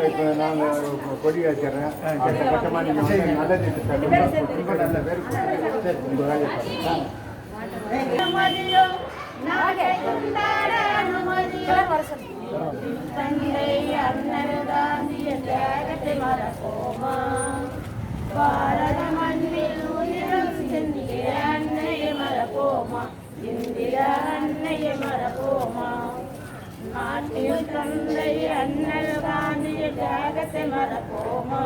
இப்போ நான் கொடி வச்சிடறேன் பக்கமாக நீங்கள் நல்லது நல்ல பேர் உங்கள் வேலையை தந்தை அண்ணனுதாந்திய தியாகத்தை மறப்போமா பாரத மண்ணில் உயிரும் சிந்திய அன்னையை மறப்போமா இந்தியா அன்னையை மறப்போமா நாட்டில் தந்தை அண்ணல் காந்திய தியாகத்தை மறப்போமா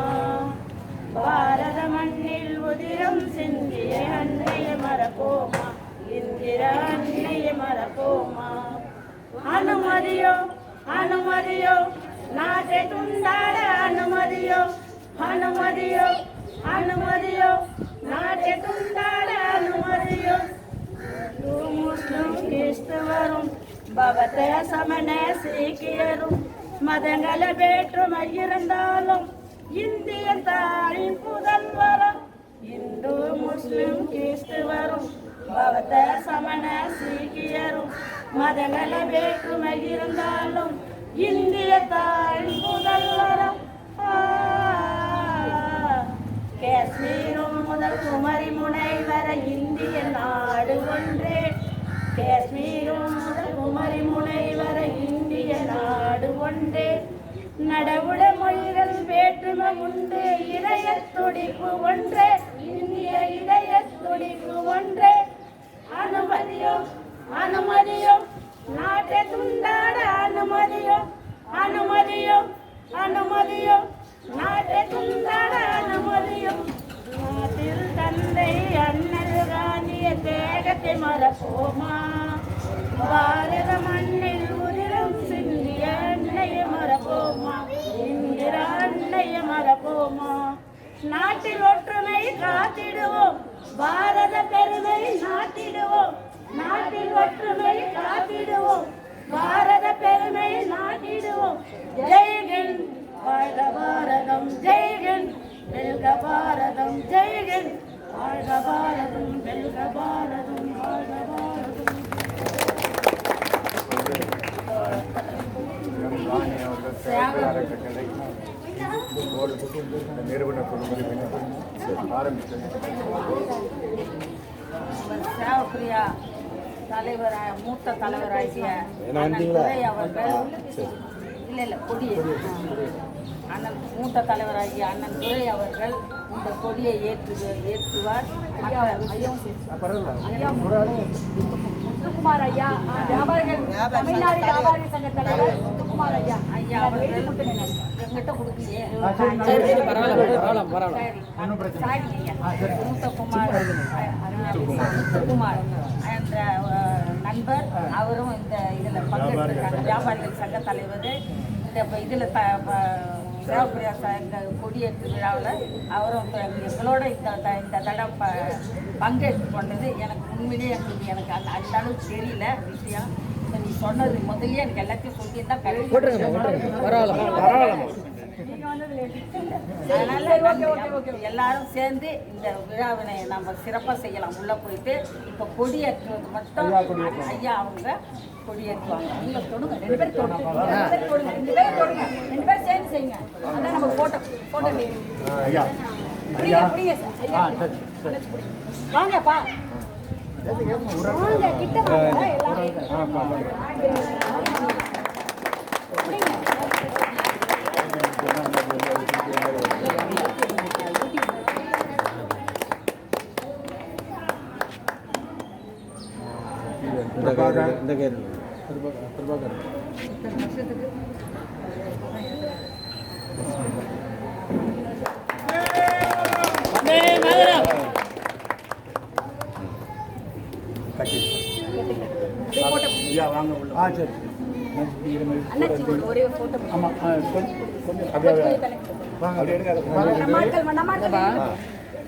பாரத மண்ணில் உதிரம் சிந்திய அன்னையை மறப்போமா இந்திரா அன்னையை மறப்போமா அனுமதியோ அனுமதியோ நாட்டை துண்டாட அனுமதியோ அனுமதியோ அனுமதியோ நாட்டை துண்டாட அனுமதியோ முஸ்லிம் கிறிஸ்தவரும் பவத்த சமண சீக்கியரும் மதங்கள வேற்றுமை இருந்தாலும் இந்திய தாயின் புதல்வரும் இந்து முஸ்லிம் கிறிஸ்தவரும் பவத்த சமண சீக்கியரும் மதங்கள வேற்றுமை இருந்தாலும் இந்திய தாயின் புதல்வரும் காஷ்மீரும் முதல் குமரி முனை வர இந்திய நாடு ஒன்றே காஷ்மீரும் முதல் குமரி முனை வர இந்திய நாடு ஒன்றே நடவுட மொழிகள் வேற்றுமை உண்டு இதய துடிப்பு ஒன்றே இந்திய இதய துடிப்பு ஒன்றே அனுமதியோ அனுமதியோ நாட்டை துண்டாட அனுமதியோ அனுமதியோ அனுமதியோ நாட்டை துண்டாட அனுமதியோ நாட்டில் தந்தை அண்ணல் காந்திய தேகத்தை மறப்போமா பாரத மண்ணில் உதிரம் சிந்திய அன்னையை மறப்போமா இந்திரா அன்னையை மறப்போமா நாட்டில் ஒற்றுமை காத்திடுவோம் பாரத பெருமை நாட்டிடுவோம் நாட்டில் ஒற்றுமை காத்திடுவோம் பாரத பெருமை நாட்டிடுவோம் ஜெய்ஹிந்த் வாழ்க பாரதம் ஜெய்ஹிந்த் வெல்க பாரதம் ஜெய்ஹிந்த் வாழ்க பாரதம் வெல்க பாரதம் வாழ்க பாரதம். நிறுவன குழு ஆரம்பித்தது சேவப்பிரியா தலைவர் மூத்த தலைவராகிய அவர்கள் இல்லை கொடியை அண்ணன் மூத்த தலைவராகிய அண்ணன் துரை அவர்கள் இந்த கொடியை ஏற்றுவார். முத்துக்குமார் ஐயா வியாபாரிகள் தமிழ்நாடு வியாபாரி சங்க தலைவர் முத்துக்குமார் ஐயா ஐயா அவர்கள் எங்கிட்ட கொடுக்கலையே முத்துக்குமார் என்ற நண்பர் அவரும் இந்த இதில் பங்கெடுத்திருக்காங்க. வியாபாரிகள் சங்க தலைவர் இந்த இதில் சேவப்பிரியா எங்கள் கொடியேற்று விழாவில் அவரும் எங்களோட இந்த தடவை பங்கேற்று கொண்டது எனக்கு உண்மையிலேயே எனக்கு அந்த அளவுக்கு தெரியல விஷயம். நீ சொன்னது முதல்ல எனக்கு எல்லாத்தையும் சொல்லியிருந்தா எல்லாரும் சேர்ந்து இந்த விழாவினை நம்ம சிறப்பாக செய்யலாம். உள்ள போயிட்டு இப்போ கொடியேற்றுவது மட்டும் ஐயா அவங்க கொடியேற்றுவாங்க. நீங்க தொடுங்க, 2 பேர் தொடுங்க, 2 பேர் சேர்ந்து செய்யுங்க. அதான் நம்ம போட்டோ ஐயா வாங்கப்பா வாங்க கிட்ட வாங்க எல்லாரும் இந்த கேர்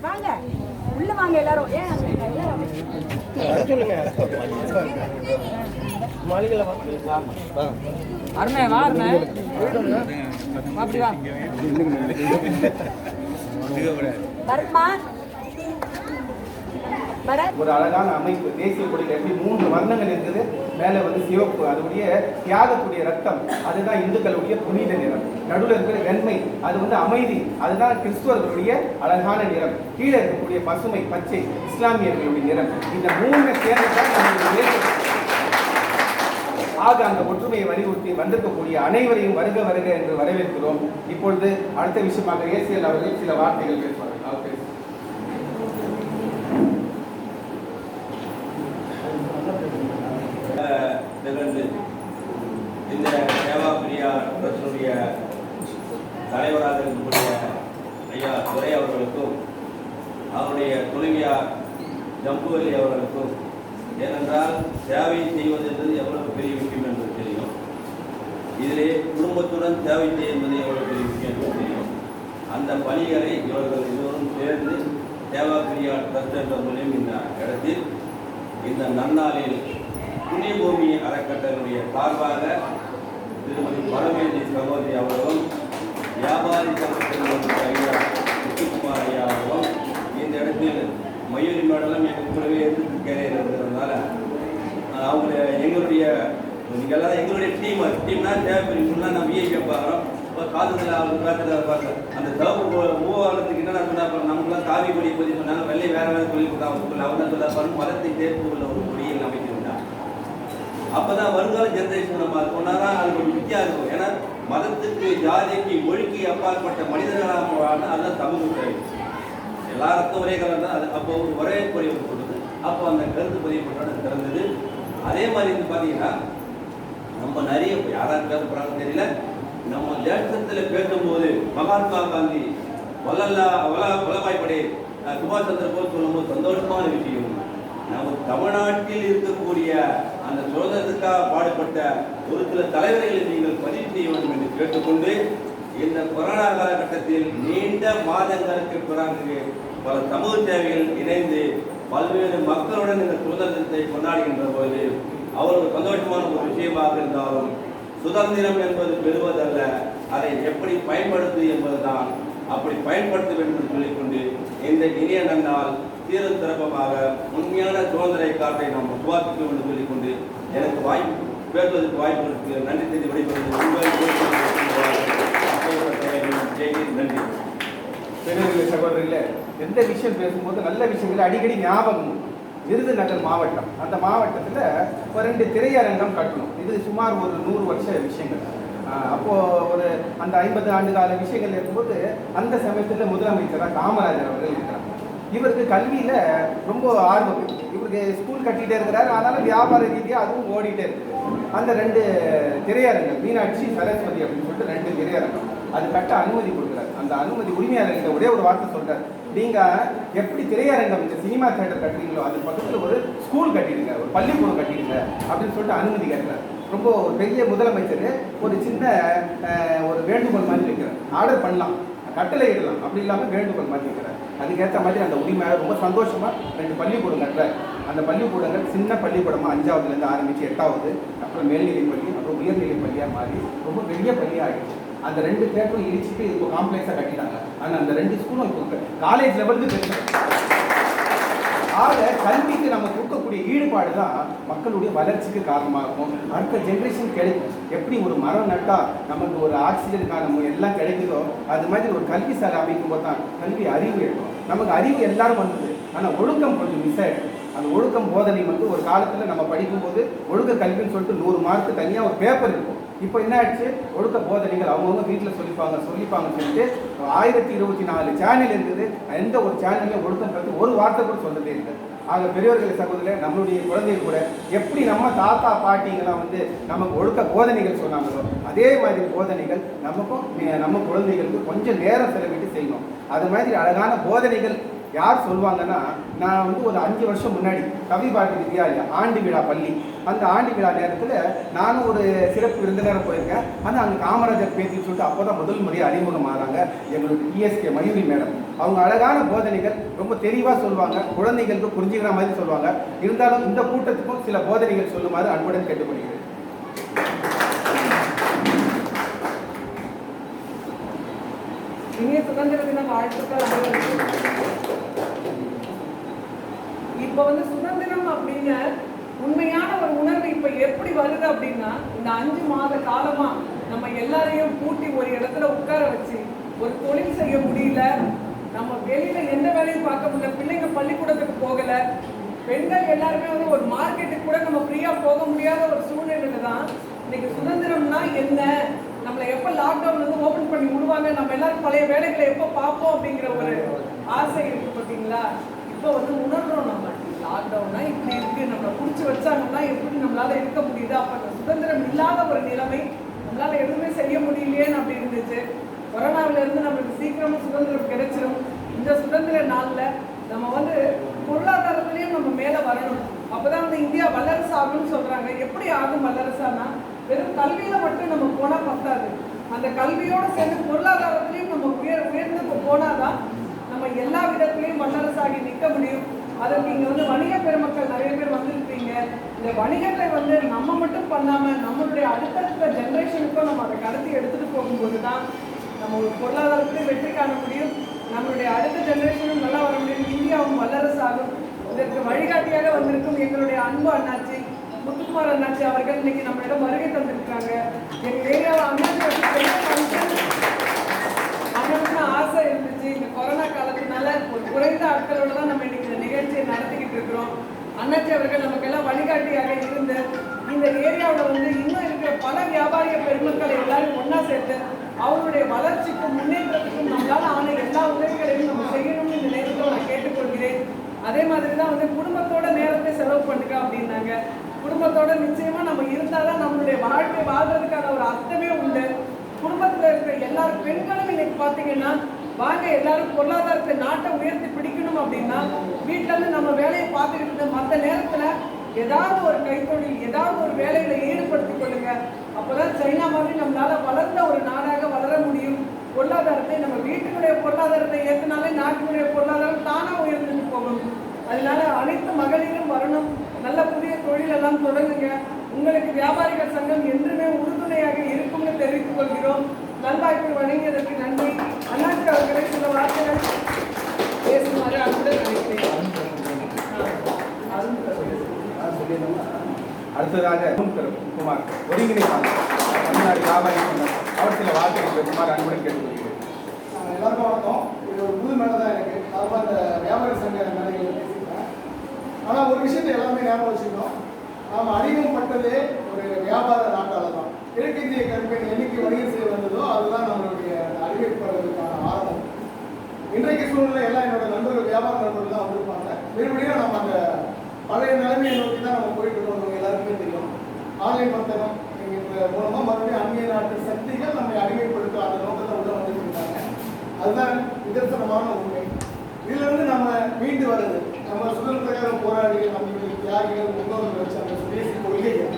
வாங்க உள்ள வாங்க எல்லாரும். சொல்லுங்க அருமை வா அருமை அப்படி வா பரத்மா ஒரு அழகான அமைப்பு. தேசிய கொடியில் எப்படி 3 வர்ணங்கள் இருக்குது, மேலே வந்து சிவப்பு, அதனுடைய தியாகக்கூடிய ரத்தம், அதுதான் இந்துக்களுடைய புனித நிறம். நடுவில் இருக்கிற வெண்மை, அது வந்து அமைதி, அதுதான் கிறிஸ்துவர்களுடைய அழகான நிறம். கீழே இருக்கக்கூடிய பசுமை பச்சை இஸ்லாமியர்களுடைய நிறம். இந்த 3 சேர்ந்துதான் நம்மளுடைய ஆக அந்த ஒற்றுமையை வலியுறுத்தி வந்திருக்கக்கூடிய அனைவரையும் வருக வருக என்று வரவேற்கிறோம். இப்பொழுது அடுத்த விஷயமாக ஏசியல் அவர்கள் சில வார்த்தைகள் பேசுவார்கள். இந்த சேவா பிரியா ட்ரஸ்டுடைய தலைவராக இருக்கக்கூடிய ஐயா துரை அவர்களுக்கும் அவருடைய துணைவியார் ஜம்புவலி அவர்களுக்கும், ஏனென்றால் சேவை செய்வது என்பது எவ்வளவு பெரிய விஷயம் என்பது தெரியும். இதிலே குடும்பத்துடன் சேவை செய்வது எவ்வளவு பெரிய விஷயம் என்பது தெரியும். அந்த பணிகளை இவர்கள் எல்லோரும் சேர்ந்து சேவா பிரியா ட்ரஸ்ட் என்ற மூலியம் இந்த இடத்தில் இந்த நன்னாளில் புண்ணியபூமி அறக்கட்டளையுடைய சார்பாக திருமதி பரமேந்தி சகோதரி அவர்களும் வியாபாரி சங்கத்தின் ஐயா முத்துக்குமார் ஐயா அவர்களும் இந்த இடத்தில் மயூரி மேடலும் எங்கள் கூடவே எதிர்த்து இருக்கிறதுனால அவங்க எங்களுடைய நீங்கள்லாம் எங்களுடைய டீம்னா தேவைப்படி சொன்னால் நம்ம விஐபி பார்க்குறோம். இப்போ காலத்தில் அவங்க பார்க்குறது அந்த தவறு மூவாளத்துக்கு என்ன சொன்னால் நமக்குலாம் காவி கொடி பற்றி சொன்னாங்க, வெள்ளை வேறு வேறு சொல்லி கொடுத்தாங்க. அவங்க சொல்ல மதத்தை தேர்ப்பு உள்ள ஒரு கொடியில் அமைச்சிருந்தாங்க. அப்போ தான் வருங்கால ஜென்ரேஷன் நம்ம சொன்னாதான் அது ஒரு வித்தியாசம் இருக்கும். ஏன்னா மதத்துக்கு ஜாதிக்கு மொழிக்கு அப்பாற்பட்ட மனிதர்களாக வாழ்ந்தா அதுதான் சமூக தேவை. எல்லா ரத்தம் ஒரே கலர் தான். அது அப்போ ஒரே பதிவு கொடுத்தது. அப்போ அந்த கருத்து பதிவு பண்ணுறது திறந்தது. அதே மாதிரி வந்து பார்த்தீங்கன்னா நம்ம நிறைய யாராவது பேச போகிறாங்க தெரியல, நம்ம தேசத்தில் பேசும்போது மகாத்மா காந்தி வல்லபாய் படேல் சுபாஷ் சந்திர போஸ் சொல்லும்போது சந்தோஷமான விஷயம். நம்ம தமிழ்நாட்டில் இருக்கக்கூடிய அந்த சுதந்திரத்துக்காக பாடுபட்ட ஒரு சில தலைவர்களை நீங்கள் பதிவு செய்ய வேண்டும் என்று கேட்டுக்கொண்டு, இந்த கொரோனா காலகட்டத்தில் நீண்ட மாதங்களுக்கு பிறகு பல சமூக சேவைகள் இணைந்து பல்வேறு மக்களுடன் இந்த சுதந்திரத்தை கொண்டாடுகின்ற போது அவருக்கு சந்தோஷமான ஒரு விஷயமாக இருந்தாலும், சுதந்திரம் என்பது பெறுவதல்ல, அதை எப்படி பயன்படுத்து என்பதுதான். அப்படி பயன்படுத்த வேண்டும் என்று சொல்லிக்கொண்டு இந்த இனிய நன்னால் சீரும் சிறப்பமாக உண்மையான சுதந்திர காற்றை நாம் உருவாக்க என்று சொல்லிக்கொண்டு எனக்கு வாய்ப்பு பேசுவதற்கு வாய்ப்பு இருக்கு. நன்றி செய்து விடைபெறுவது நன்றி. பெரியவர்களே, சகோதரிகளே, எந்த விஷயம் பேசும்போது நல்ல விஷயங்கள் அடிக்கடி ஞாபகம். விருதுநகர் மாவட்டம், அந்த மாவட்டத்தில் ஒரு 2 திரையரங்கம் கட்டணும். இது சுமார் ஒரு 100 வருஷ விஷயங்கள். அப்போது ஒரு அந்த 50 ஆண்டு கால விஷயங்கள் இருக்கும்போது அந்த சமயத்தில் முதலமைச்சராக காமராஜர் அவர்கள் இருக்கிறார். இவருக்கு கல்வியில் ரொம்ப ஆர்வம். இவருக்கு ஸ்கூல் கட்டிகிட்டே இருக்கிறாரு, ஆனாலும் வியாபார ரீதியாக அதுவும் ஓடிட்டே இருக்குது. அந்த 2 திரையரங்கம், மீனாட்சி சரஸ்வதி அப்படின்னு சொல்லிட்டு 2 திரையரங்கம், அது கட்ட அனுமதி கொடுக்குறாரு. அந்த அனுமதி உரிமையாளர்கிட்ட ஒரே ஒரு வார்த்தை சொல்கிறார், நீங்கள் எப்படி திரையரங்கம் இந்த சினிமா தியேட்டர் கட்டுறீங்களோ அது பக்கத்தில் ஒரு ஸ்கூல் கட்டிடுங்க, ஒரு பள்ளிக்கூடம் கட்டிடுங்க அப்படின்னு சொல்லிட்டு அனுமதி கேட்குறாரு. ரொம்ப ஒரு பெரிய முதலமைச்சர் ஒரு சின்ன ஒரு வேண்டுகோள் மாதிரி வைக்கிறார். ஆர்டர் பண்ணலாம், கட்டளை இடலாம், அப்படி இல்லாமல் வேண்டுகோள் மாதிரி வைக்கிறார். அதுக்கேற்ற மாதிரி அந்த உரிமையாளர் ரொம்ப சந்தோஷமாக 2 பள்ளிக்கூடம் கட்டுறார். அந்த பள்ளிக்கூடங்கள் சின்ன பள்ளிக்கூடமாக 5ஆவதுலேருந்து ஆரம்பித்து 8ஆவது, அப்புறம் மேல்நிலை பள்ளி, அப்புறம் உயர்நிலை பள்ளியாக மாறி ரொம்ப பெரிய பள்ளியாக ஆகிடுச்சு. அந்த 2 தேட்டரும் இடிச்சுட்டு இப்போ காம்ப்ளெக்ஸாக கட்டிட்டாங்க. ஆனால் அந்த 2 ஸ்கூலும் இப்போ காலேஜ் லெவலுக்கு பெருசாக. ஆக கல்விக்கு நம்ம கொடுக்கக்கூடிய ஈடுபாடு தான் மக்களுடைய வளர்ச்சிக்கு காரணமாக இருக்கும். அடுத்த ஜென்ரேஷன் கிடைக்கும். எப்படி ஒரு மரம் நட்டால் நமக்கு ஒரு ஆக்சிஜனுக்கான எல்லாம் கிடைக்குதோ, அது மாதிரி ஒரு கல்வி சாலை அமைக்கும் போது தான் கல்வி அறிவு இருக்கும். நமக்கு அறிவு எல்லாரும் வந்தது, ஆனால் ஒழுக்கம் கொஞ்சம் மிஸ் ஆகிடும். அந்த ஒழுக்கம் போதனை வந்து ஒரு காலத்தில் நம்ம படிக்கும்போது ஒழுக்க கல்வின்னு சொல்லிட்டு 100 மார்க்கு தனியாக ஒரு பேப்பர் இருக்கும். இப்போ என்ன ஆயிடுச்சு, ஒழுக்க போதனைகள் அவங்கவுங்க வீட்டில் சொல்லிப்பாங்கன்னு சொல்லிட்டு 1024 சேனல் இருக்குது. எந்த ஒரு சேனல்லையும் ஒழுக்கம் பற்றி ஒரு வார்த்தை கூட சொல்லதே இல்லை. ஆக பெரியவர்களை சகோதரர், நம்மளுடைய குழந்தைகள் கூட எப்படி நம்ம தாத்தா பாட்டிங்கெல்லாம் வந்து நமக்கு ஒழுக்க போதனைகள் சொன்னாங்களோ அதே மாதிரி போதனைகள் நமக்கும் நம்ம குழந்தைகளுக்கு கொஞ்சம் நேரம் செலவிட்டு செய்யணும். அது மாதிரி அழகான போதனைகள் யார் சொல்லுவாங்கன்னா, நான் வந்து ஒரு 5 வருஷம் முன்னாடி கவி பாரதி வித்யாலயா ஆண்டு விழா பள்ளி, அந்த ஆண்டு விழா நேரத்தில் நானும் ஒரு சிறப்பு விருந்தினராக போயிருக்கேன். ஆனால் அங்கே காமராஜர் பேத்தின்னு சொல்லிட்டு அப்போ தான் முதல் முறையாக அறிமுகம் ஆகிறாங்க எங்களுக்கு ESK மயூரி மேடம். அவங்க அழகான போதனைகள் ரொம்ப தெளிவாக சொல்லுவாங்க, குழந்தைகளுக்கு புரிஞ்சுக்கிற மாதிரி சொல்லுவாங்க. இருந்தாலும் இந்த கூட்டத்துக்கும் சில போதனைகள் சொல்லுமாறு அன்புடன் கேட்டுக்கொள்கிறேன். இனிய சுதந்திர தின வாழ்த்துக்கள். இப்போ வந்து சுதந்திரம் அப்படின்னு உண்மையான ஒரு உணர்வு இப்போ எப்படி வருது அப்படின்னா, இந்த 5 மாத காலமா நம்ம எல்லாரையும் கூட்டி ஒரு இடத்துல உட்கார வச்சு ஒரு தொழில் செய்ய முடியல, நம்ம வெளியில எந்த வேலையும் பார்க்க முடியல, பிள்ளைங்க பள்ளிக்கூடத்துக்கு போகல, பெண்கள் எல்லாருமே வந்து ஒரு மார்க்கெட்டுக்கு கூட நம்ம ஃப்ரீயா போக முடியாத ஒரு சூழ்நிலையில தான் இன்னைக்கு சுதந்திரம்னா என்ன, நம்மளை எப்போ லாக்டவுன் வந்து ஓப்பன் பண்ணி விடுவாங்க, நம்ம எல்லாரும் பழைய வேலைகளை எப்போ பார்ப்போம் அப்படிங்கிற ஒரு ஆசை இருக்கு பார்த்தீங்களா. இப்போ வந்து உணர்றோம், நம்ம லாக்டவுன்னா இப்படி இருக்கு, நம்மளை பிடிச்சி வச்சாங்கன்னா எப்படி நம்மளால இருக்க முடியுது, அப்போ அந்த சுதந்திரம் இல்லாத ஒரு நிலைமை, நம்மளால எதுவுமே செய்ய முடியலையேன்னு அப்படி இருந்துச்சு. கொரோனாவில இருந்து நம்மளுக்கு சீக்கிரமா சுதந்திரம் கிடைச்சிடும். இந்த சுதந்திர நாள்ல நம்ம வந்து பொருளாதாரத்திலையும் நம்ம மேல வரணும். அப்பதான் வந்து இந்தியா வல்லரசு ஆகும்னு சொல்றாங்க. எப்படி ஆகும் வல்லரசானா, வெறும் கல்வியில மட்டும் நம்ம போனா பத்தாது, அந்த கல்வியோட சேர்ந்து பொருளாதாரத்திலையும் நம்ம உயர்ந்து போனாதான் நம்ம எல்லா விதத்திலையும் வல்லரசாகி நிற்க முடியும். அதற்கு இங்க வந்து வணிக பெருமக்கள் நிறைய பேர் வந்திருக்கீங்க. இந்த வணிகத்தை வந்து நம்ம மட்டும் பண்ணாம நம்மளுடைய அடுத்தடுத்த ஜெனரேஷனுக்கும் நம்ம அதை கடத்தி எடுத்துட்டு போகும்போது தான் நம்ம ஒரு பொருளாதாரத்திலையும் வெற்றி காண முடியும், நம்மளுடைய அடுத்த ஜெனரேஷனும் நல்லா வர முடியும், இந்தியாவும் வல்லரசாகும். இதற்கு வழிகாட்டியாக வந்திருக்கும் எங்களுடைய அன்பு அண்ணாச்சி முத்துக்குமார் அண்ணாச்சி அவர்கள் இன்னைக்கு நம்மளிடம் வருகை தந்திருக்காங்க. எங்கள் ஏரியாவில் அண்ணனுக்கு ஆசை இருந்துச்சு. இந்த கொரோனா காலத்தினால ஒரு குறைந்த ஆட்களோட தான் நம்ம இன்னைக்கு இந்த நிகழ்ச்சியை நடத்திக்கிட்டு இருக்கிறோம். அண்ணாச்சி அவர்கள் நமக்கெல்லாம் வழிகாட்டியாக இருந்து இந்த ஏரியாவில் வந்து இன்னும் இருக்கிற பல வியாபாரிய பெருமக்களை எல்லாரும் ஒன்னா சேர்த்து அவருடைய வளர்ச்சிக்கும் முன்னேற்றத்துக்கும் நம்மளால ஆன எல்லா உதவிகளையும் நம்ம செய்யணும்னு இந்த நேரத்தில் நான் கேட்டுக்கொள்கிறேன். அதே மாதிரி தான் வந்து குடும்பத்தோட நேரத்தை செலவு பண்ணுங்க அப்படின்னாங்க. குடும்பத்தோட நிச்சயமா நம்ம இருந்தாதான் நம்மளுடைய வாழ்க்கை வாழ்றதுக்கான ஒரு அர்த்தமே உண்டு. குடும்பத்தில் இருக்கிற எல்லாரும் பெண்களும் இன்னைக்கு பார்த்தீங்கன்னா வாங்க எல்லாரும் பொருளாதாரத்தை நாட்டை உயர்த்தி பிடிக்கணும் அப்படின்னா வீட்டில இருந்து நம்ம வேலையை பார்த்துக்கிட்டு மற்ற நேரத்துல ஏதாவது ஒரு கைத்தொழில் ஏதாவது ஒரு வேலையில ஈடுபடுத்திக் கொள்ளுங்க. அப்பதான் சைனா மாதிரி நம்மளால வளர்ந்த ஒரு நாடாக வளர முடியும். பொருளாதாரத்தை நம்ம வீட்டுடைய பொருளாதாரத்தை ஏற்றினாலே நாட்டினுடைய பொருளாதாரம் தானா உயர்ந்துட்டு போகணும். அதனால அனைத்து மகளிரும் வரணும், நல்ல புதிய தொழிலெல்லாம் தொடங்குங்க. உங்களுக்கு வியாபாரிகள் சங்கம் என்றுமே உறுதுணையாக இருக்கும்னு தெரிவித்துக் கொள்கிறோம். நல்வாய்ப்பு வழங்கியதற்கு நன்றி. அண்ணாச்சி அவர்களை சில வார்த்தைகள் பேசுமாறு அன்புடன் நினைக்கிறேன். அடுத்ததாக குமார் ஒருங்கிணைப்பாளர் தமிழ்நாடு வியாபாரி சங்கம் அவர் சில வார்த்தைகள் பேசுமாறு அன்புடன் கேட்டுக்கொள்கிறேன். எல்லாருக்கும் வணக்கம். இது ஒரு புது மேடை தான் எனக்கு. அதுவும் அந்த வியாபாரி சங்க மேடைகள் பேசியிருக்கேன். ஆனால் ஒரு விஷயத்தை எல்லாமே ஞாபகம் வச்சுக்கணும், நாம் அடிமைப்பட்டதே ஒரு வியாபார நாட்டால் தான். கிழக்கிந்திய கம்பெனி என்னைக்கு வணிகம் செய்ய வந்ததோ அதுதான் நம்மளுடைய அடிமைப்படுவதற்கான ஆரம்பம். இன்றைக்கு சூழ்நிலை எல்லாம் என்னோட நண்பர்கள் வியாபார நண்பர்கள் தான் வந்திருப்பாங்க. மறுபடியும் நம்ம அந்த பழைய நிலைமையை நோக்கி தான் நம்ம போயிட்டு இருக்கோம். எல்லாருக்குமே தெரியும். ஆன்லைன் வர்த்தகம் மூலமாக மறுபடியும் அந்நிய நாட்டு சக்திகள் நம்மை அடிமைப்படுத்த அந்த நோக்கத்தை உள்ள வந்துட்டு இருக்காங்க. அதுதான் நிதர்சனமான உண்மை. இதிலிருந்து நம்ம மீண்டு வர்றது, நம்ம சுதந்திரக்காக போராடிகள், நம்மளுடைய தியாகிகள் முன்னோர்கள் வச்சு அந்த சுதேசி கொள்கைகள்,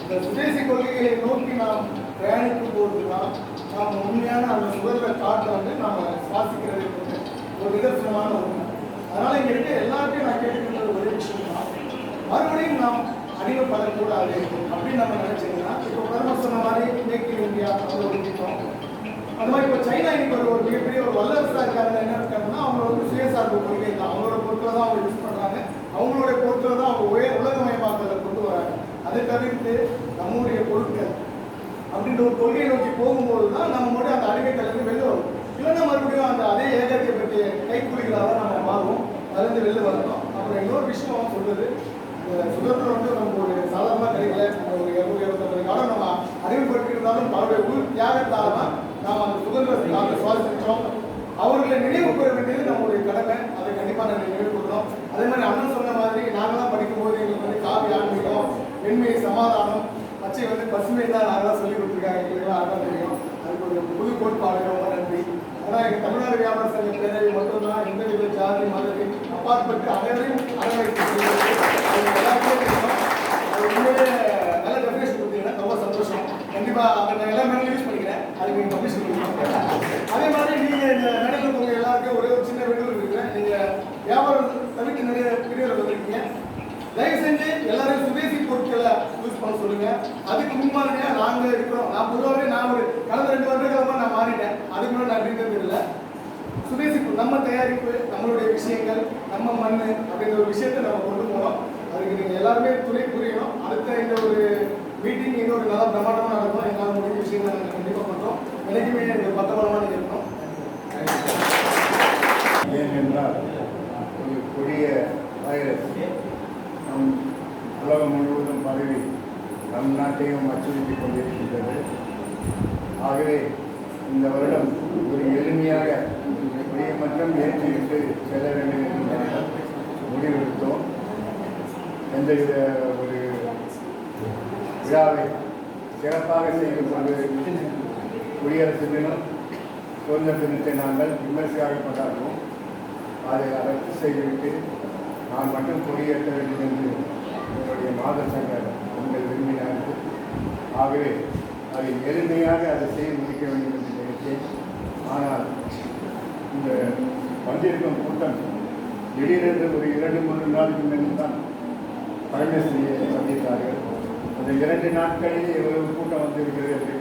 இந்த சுதேசி கொள்கைகளை நோக்கி நாம் பிரயாணிக்கும் போது தான் நாம் உண்மையான அந்த சுதந்திர காற்றை வந்து நாம் சுவாசிக்கிறது ஒரு நிதர்சனமான உண்மை. அதனால இங்க இருக்க எல்லாத்தையும் நான் கேட்டுக்கிற ஒரே விஷயம் தான், மறுபடியும் நாம் அடிமைப்படக்கூடாது அப்படின்னு நம்ம நினைச்சீங்கன்னா, இப்போ பிரதமர் சொன்ன மாதிரி மேக் இன் இந்தியா ஒரு திட்டம், அது மாதிரி இப்போ சைனா இன்னைக்கு ஒரு மிகப்பெரிய ஒரு வல்லரசாக இருக்காங்க. என்ன இருக்காங்கன்னா அவங்க வந்து சுயசார்பு கொள்கை தான், அவங்களோட பொருட்களை தான் அவங்க யூஸ் பண்ணுறாங்க, அவங்களுடைய பொருட்களை தான் அவங்க உலகமயமாக்கலை கொண்டு வராங்க. அதை தவிர்த்து நம்முடைய பொருட்கள் அப்படின்ற ஒரு கொள்கையை நோக்கி போகும்போது தான் நம்மளுடைய அந்த அடிமைத்தலேருந்து வெளில வரும். இல்லைன்னா மறுபடியும் அந்த அதே ஏகத்தை பற்றிய கைக்கூலிகளாக தான் நம்ம மாறுவோம். அதுலேருந்து வெளில வரணும். அப்புறம் இன்னொரு விஷயம் சொல்றது, இந்த சுதந்திரம் வந்து நமக்கு ஒரு சாதாரணமாக கிடைக்கல. ஒரு 250 காலம் நம்ம அறிவுப்படுத்தியிருந்தாலும் பல ஊர் தியாகத்தால் தான் நாம் அந்த சுதந்திரத்தை நாங்கள் சுவாசிச்சோம். அவர்களை நினைவு கூற வேண்டியது நம்மளுடைய கடமை. அதை கண்டிப்பாக நாங்கள் நினைவு கூறணும். அதே மாதிரி அண்ணன் சொன்ன மாதிரி நாங்களாம் படிக்கும்போது எங்களுக்கு வந்து காவி ஆன்மீகம், வெண்மை சமாதானம், பச்சை வந்து பசுமை தான் நாங்களாம் சொல்லி கொடுத்துருக்காங்க. எங்களுக்குலாம் அதான் தெரியும். அதுக்கு ஒரு புது கோட்பாடு ரொம்ப நன்றி. ஆனால் எங்கள் தமிழ்நாடு வியாபார சங்க பேரவை மட்டும்தான் எந்த வித ஜாதி மதத்தின் அப்பாற்பட்டு அனைவரையும் அரவணைத்து எல்லாருமே தெரியும். அது உண்மையிலே நல்ல டெஃபினேஷன் கொடுத்தீங்கன்னா ரொம்ப சந்தோஷம். கண்டிப்பாக அதை நான் எல்லா மேலும் யூஸ் பண்ணிக்கிறேன். அதுக்கு நீங்கள் பப்ளிஷ் கொடுக்கணும். அதே மாதிரி நீங்கள் இந்த மேடையில் இருக்கவங்க எல்லாருக்கும் ஒரே ஒரு சின்ன வேண்டுகோள் இருக்கிறேன். நீங்கள் வியாபாரம் தவிர்த்து நிறைய பிரிவுகள் வந்திருக்கீங்க. தயவு செஞ்சு எல்லாரும் சுதேசி பொருட்களை யூஸ் பண்ண சொல்லுங்க. அதுக்கு முன்மாதிரியா நாங்க இருக்கிறோம். நான் பொதுவாகவே நான் ஒரு கடந்த 2 வருடங்களா நான் மாறிட்டேன். அதுக்கு முன்னாடி நான் அப்படிங்கிறது இல்லை. சுதேசி நம்ம தயாரிப்பு, நம்மளுடைய விஷயங்கள், நம்ம பண்ணு அப்படின்ற ஒரு விஷயத்தை நம்ம கொண்டு போனோம். அதுக்கு நீங்கள் எல்லாருமே துணை புரியணும். அடுத்த இந்த ஒரு மீட்டிங் இன்னொரு நல்லா பிரமாண்டமாக நடக்கும். எங்களால் முடிஞ்ச விஷயங்களை நாங்கள் கண்டிப்பாக பண்ணுறோம். எனக்குமே இந்த பக்கபலமாக நீங்கள் இருக்கணும். ஏனென்றால் ஒரு கொடிய வைரஸ் நம் உலகம் முழுவதும் பரவி நம் நாட்டையும் அச்சுறுத்திக் கொண்டிருக்கின்றது. ஆகவே இந்த வருடம் ஒரு எளிமையாக குடியமற்றம் ஏற்றிவிட்டு செல்ல வேண்டும் என்று நாங்கள் முடிவெடுத்தோம். எந்தவித ஒரு விழாவை சிறப்பாக செய்து கொண்டு குடியரசு தினம் சுதந்திர தினத்தை நாங்கள் விமர்சையாக கொண்டாடுவோம். அதை ரத்து செய்துவிட்டு நான் மட்டும் கொடியேற்ற வேண்டும் என்று என்னுடைய மாத சங்க உங்கள் விரும்பினார்கள். ஆகவே அதை எளிமையாக அதை செய்து முடிக்க வேண்டும் என்று நினைத்தேன். ஆனால் இந்த வந்திருக்கும் கூட்டம் திடீரென்று ஒரு 2-3 நாளுக்கு மேலும் தான் பரமேஸ்வரியை சந்தித்தார்கள். அந்த 2 நாட்களிலே எவ்வளவு கூட்டம் வந்திருக்கிறது என்று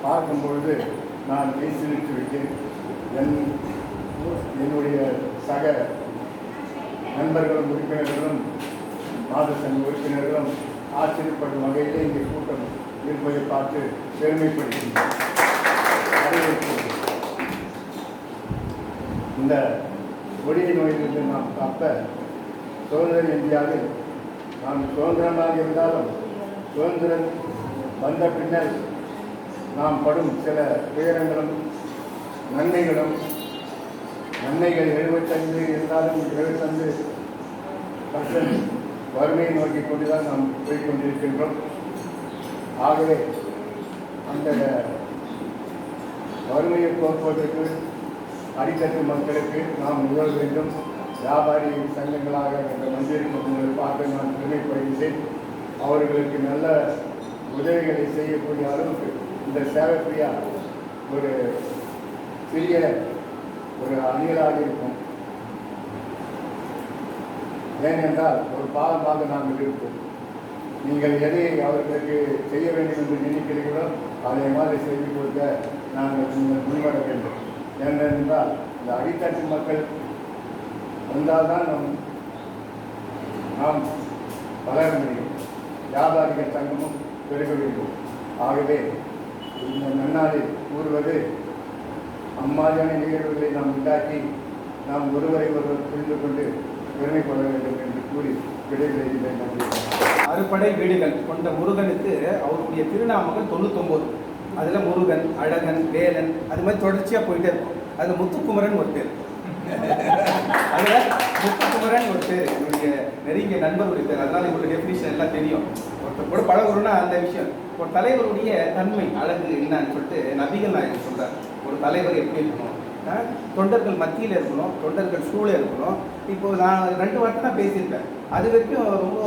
பார்க்கும்பொழுது நான் மெய்சிலிட்டு விட்டேன். என்னுடைய சக நண்பர்களும் உறுப்பினர்களும் மாத சங்க உறுப்பினர்களும் ஆச்சரியப்படும் வகையிலே இங்கே கூட்டம் இருப்பதை பார்த்து பெருமைப்படுகின்றனர். இந்த கொடிய நோயிலிருந்து நாம் தப்ப சுதந்திர இந்தியாவில் நாம் சுதந்திரமாக இருந்தாலும் சுதந்திரம் வந்த பின்னர் நாம் படும் சில துயரங்களும் நன்மைகள் 75 இருந்தாலும் 25% வறுமையை நோக்கி கொண்டுதான் நாம் போய்கொண்டிருக்கின்றோம். ஆகவே அந்த வறுமையை போக்குவதற்கு அடித்தட்டு மக்களுக்கு நாம் உதவ வேண்டும். வியாபாரி சங்கங்களாக என்ற மந்திரி பார்த்து நான் பெருமைப்படுகின்றேன். அவர்களுக்கு நல்ல உதவிகளை செய்யக்கூடிய அளவுக்கு இந்த சேவைப்பிரியா ஒரு சிறிய ஒரு அணிகளாக இருக்கும். ஏனென்றால் ஒரு பாகமாக நாங்கள் இருப்போம். நீங்கள் எதை அவர்களுக்கு செய்ய வேண்டும் என்று நினைக்கிறீர்களோ அதை மாதிரி செய்து கொடுக்க நாங்கள் நீங்கள் முன்வர வேண்டும். ஏனென்றால் இந்த அடித்தட்டு மக்கள் வந்தால்தான் நாம் வளர முடியும். வியாபாரிகள் சங்கமும் பெருக வேண்டும். ஆகவே இந்த நன்னாளில் கூறுவது அம்மாதிரியான நிகழ்வுகளை நாம் உண்டாக்கி நாம் ஒருவரை ஒருவர் புரிந்து கொண்டு பெருமைப்பட வேண்டும் என்று கூறி விடைபெறுகிறேன். நன்றி. அறுபடை வீடுகள் கொண்ட முருகனுக்கு அவருடைய திருநாமங்கள் 99. அதில் முருகன், அழகன், வேலன், அது மாதிரி தொடர்ச்சியாக போயிட்டே இருக்கும். அதில் முத்துக்குமரன் ஒரு பேர், அதில் முத்துக்குமரன் ஒரு பேர் என்னுடைய நெருங்கிய நண்பருடைய பேர். அதனால இவருடைய டெஃபினிஷன் எல்லாம் தெரியும். ஒருத்தர் கூட பழகுறோன்னா அந்த விஷயம். ஒரு தலைவருடைய தன்மை அழகு என்னன்னு சொல்லிட்டு நபிகள் நாயகம் சொல்கிறார். ஒரு தலைவர் எப்படி இருக்கணும், தொண்டர்கள் மத்தியில் இருக்கணும், தொண்டர்கள் சூழல் இருக்கணும். இப்போ நான் 2 வார்த்தை தான் பேசியிருப்பேன். அது வரைக்கும் ரொம்ப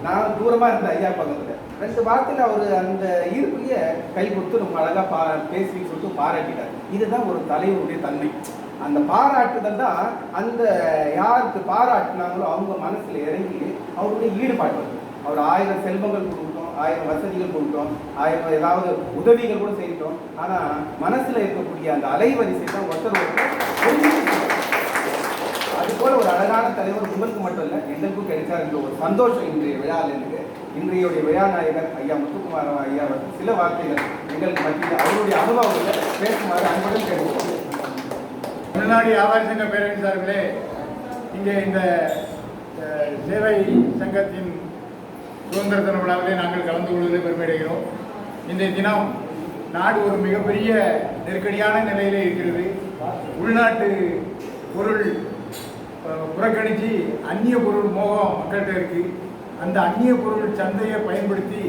நான் தூரமாக இருந்தேன் ஐயா பக்கத்தில். 2 வார்த்தையில் அவர் அந்த ஈர்ப்புலையே கை கொடுத்து ரொம்ப அழகாக பேசின்னு சொல்லிட்டு பாராட்டிட்டார். இதுதான் ஒரு தலைவருடைய தன்மை. அந்த பாராட்டுதல் தான் அந்த யாருக்கு பாராட்டினாங்களோ அவங்க மனசில் இறங்கி அவருடைய ஈடுபாடு வருது. அவர் 1000 செல்வங்கள் கொடுக்கட்டும், 1000 வசதிகள் கொடுத்தோம், 1000 ஏதாவது உதவிகள் கூட செய்யட்டும், ஆனால் மனசில் இருக்கக்கூடிய அந்த அலைவரிசை தான் ஒருத்தர் அதுபோல் ஒரு அழகான தலைவர் உங்களுக்கு மட்டும் இல்லை எங்களுக்கும் கிடைச்சார் என்ற ஒரு சந்தோஷம் இன்றைய விழாவில் எனக்கு. இன்றைய விழா நாயகர் ஐயா முத்துக்குமார ஐயா அவர்கள் சில வார்த்தைகள் எங்களுக்கு மத்தியில் அவருடைய அனுபவங்களை பேசுமாறு அன்புடன் கேட்டுக்கொள்கிறேன். தமிழ்நாடு வியாபாரி சங்க பேரவை சார்பிலே இங்கே இந்த சேவை சங்கத்தின் சுதந்திர தின விழாவிலே நாங்கள் கலந்து கொள்வதில் பெருமையடைகிறோம். இன்றைய தினம் நாடு ஒரு மிகப்பெரிய நெருக்கடியான நிலையிலே இருக்கிறது. உள்நாட்டு பொருள் புறக்கணித்து அந்நிய பொருள் மோகம் மக்கள்கிட்ட இருக்குது. அந்த அந்நிய பொருள் சந்தையை பயன்படுத்தி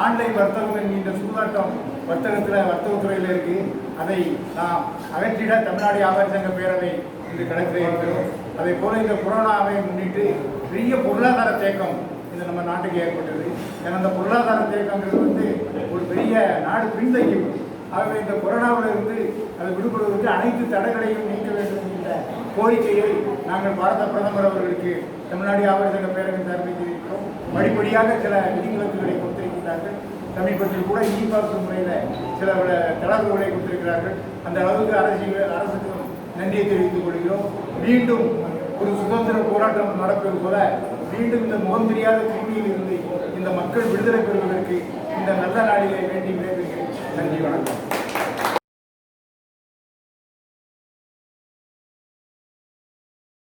ஆன்லைன் வர்த்தகம் என்கின்ற சூதாட்டம் வர்த்தகத்துறையில் இருக்குது. அதை நாம் அகற்றிட தமிழ்நாடு வியாபாரி சங்க பேரவை இன்று களத்தில் இருக்கிறோம். அதே போல் இந்த கொரோனாவை முன்னிட்டு பெரிய பொருளாதார தேக்கம் இது நம்ம நாட்டுக்கு ஏற்பட்டது. ஏன்னா அந்த பொருளாதார தேக்கங்கிறது ஒரு பெரிய நாடு பின்தங்கி. ஆகவே இந்த கொரோனாவில் இருந்து அதை விடுபடுவதற்கு அனைத்து தடைகளையும் நீக்க வேண்டும் என்ற கோரிக்கையை நாங்கள் பாரத பிரதமர் அவர்களுக்கு தமிழ்நாடு வியாபாரி சங்க பேரவை சார்பில் இருக்கிறோம். படிப்படியாக சில விதிவிலக்குகளை கொடுத்திருக்கிறார்கள். சமீபத்தில் கூட பாஸ் முறையில் சில தளர்வுகளை கொடுத்திருக்கிறார்கள். அந்த அளவுக்கு அரசுக்கு நன்றியை தெரிவித்துக் கொள்கிறோம். மீண்டும் ஒரு சுதந்திர போராட்டம் நடப்பது போல மீண்டும் இந்த முகம் தெரியாத கிருமியில் இருந்து இந்த மக்கள் விடுதலை பெறுவதற்கு இந்த நல்ல நாளிலே வேண்டி விடைபெறுகிறேன். நன்றி, வணக்கம்.